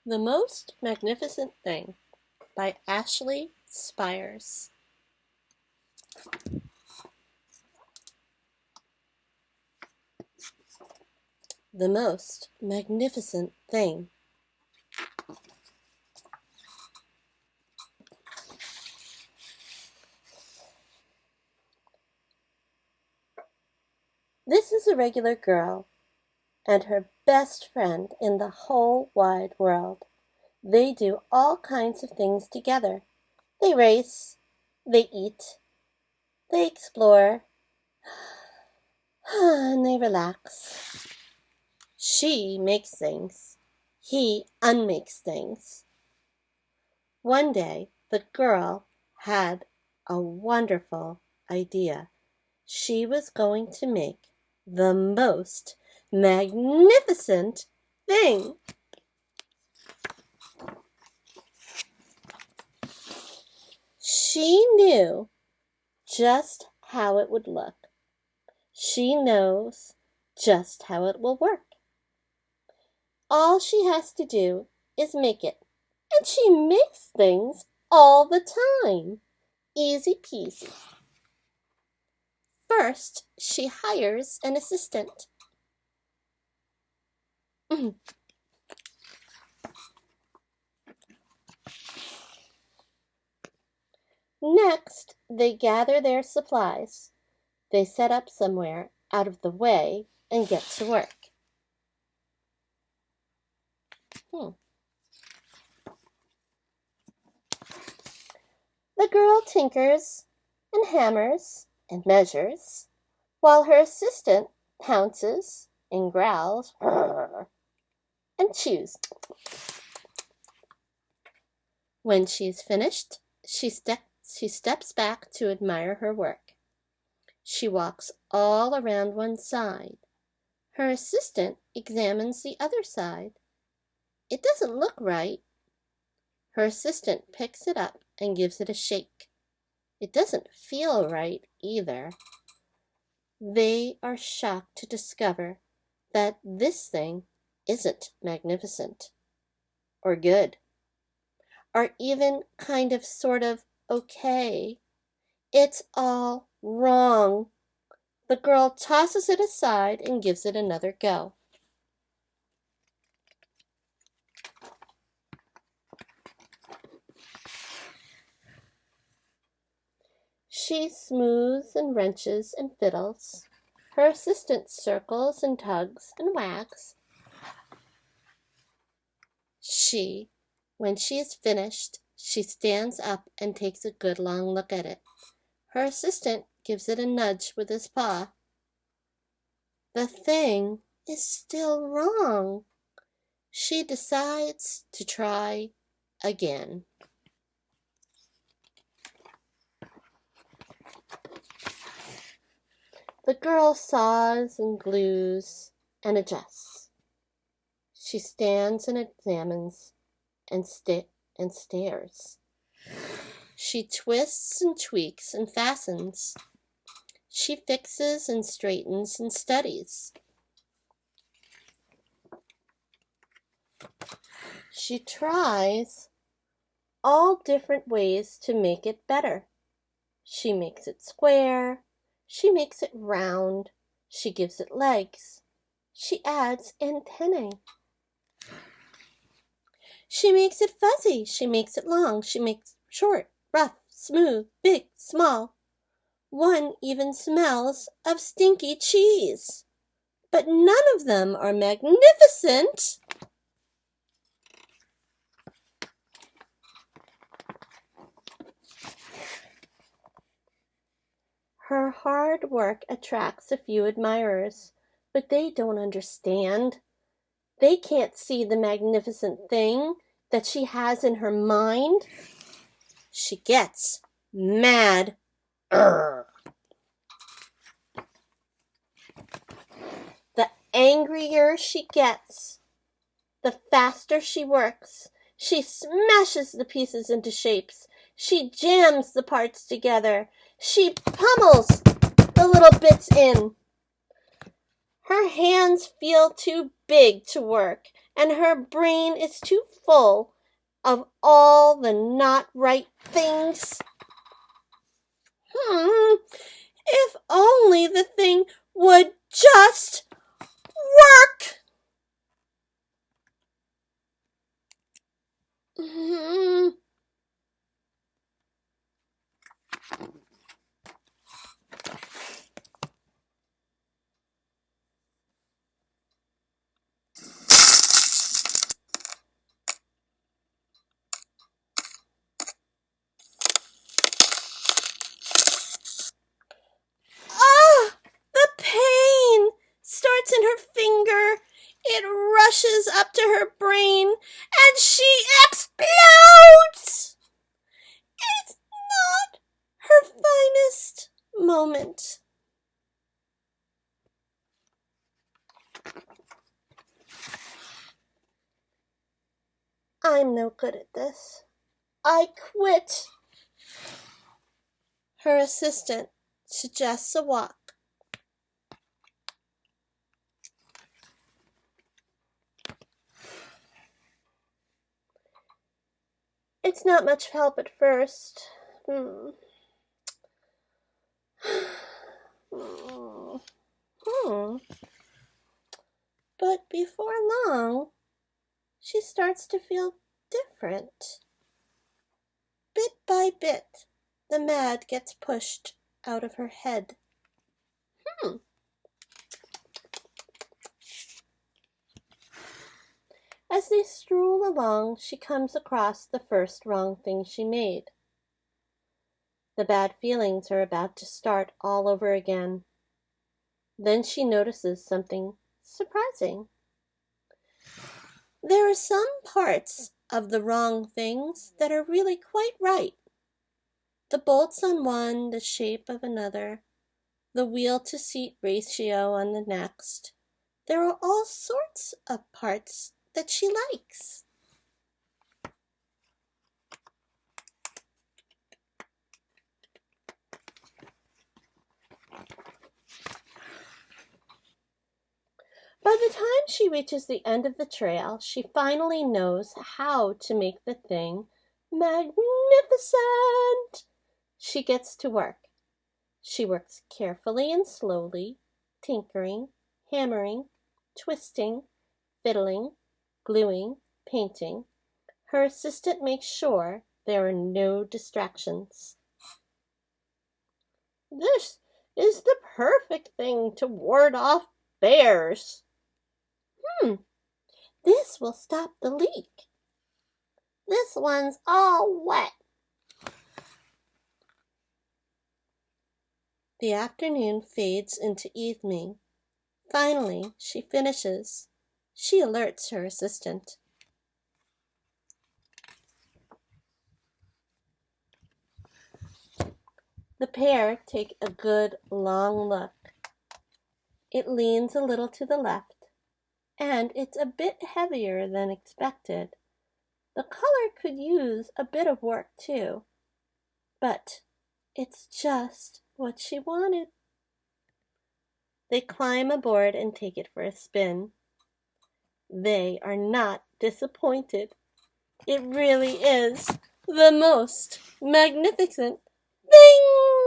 The Most Magnificent Thing by Ashley Spires. The most magnificent thing. This is a regular girl and her best friend in the whole wide world. They do all kinds of things together. They race, they eat, they explore, and they relax. She makes things. He unmakes things. One day, the girl had a wonderful idea. She was going to make the most magnificent thing. She knew just how it would look. She knows just how it will work. All she has to do is make it. And she makes things all the time. Easy peasy. First, she hires an assistant. Next, they gather their supplies. They set up somewhere out of the way and get to work. The girl tinkers and hammers and measures, while her assistant pounces and growls and chews. When she's finished, she steps back to admire her work. She walks all around one side. Her assistant examines the other side. It doesn't look right. Her assistant picks it up and gives it a shake. It doesn't feel right either. They are shocked to discover that this thing isn't magnificent, or good, or even kind of sort of okay. It's all wrong. The girl tosses it aside and gives it another go. She smooths and wrenches and fiddles. Her assistant circles and tugs and wags. When she is finished, she stands up and takes a good long look at it. Her assistant gives it a nudge with his paw. The thing is still wrong. She decides to try again. The girl saws and glues and adjusts. She stands and examines and stares. She twists and tweaks and fastens. She fixes and straightens and studies. She tries all different ways to make it better. She makes it square. She makes it round. She gives it legs. She adds antennae. She makes it fuzzy. She makes it long. She makes it short, rough, smooth, big, small. One even smells of stinky cheese. But none of them are magnificent. Her hard work attracts a few admirers, but they don't understand. They can't see the magnificent thing that she has in her mind. She gets mad. The angrier she gets, the faster she works. She smashes the pieces into shapes. She jams the parts together. She pummels the little bits in. Her hands feel too big to work, and her brain is too full of all the not right things. If only the thing would just work. Ah! The pain starts in her finger. It rushes up to her brain, and she explodes. It's not her finest moment. I'm no good at this. I quit. Her assistant suggests a walk. It's not much help at first. But before long, she starts to feel different. Bit by bit, the mad gets pushed out of her head. As they stroll along, she comes across the first wrong thing she made. The bad feelings are about to start all over again. Then she notices something surprising. There are some parts of the wrong things that are really quite right. The bolts on one the shape of another, the wheel-to-seat ratio on the next. There are all sorts of parts that she likes. By the time she reaches the end of the trail, she finally knows how to make the thing magnificent. She gets to work. She works carefully and slowly, tinkering, hammering, twisting, fiddling, gluing, painting. Her assistant makes sure there are no distractions. This is the perfect thing to ward off bears. This will stop the leak. This one's all wet. The afternoon fades into evening. Finally, she finishes. She alerts her assistant. The pair take a good long look. It leans a little to the left, and it's a bit heavier than expected. The color could use a bit of work too, but it's just what she wanted. They climb aboard and take it for a spin. They are not disappointed. It really is the most magnificent thing.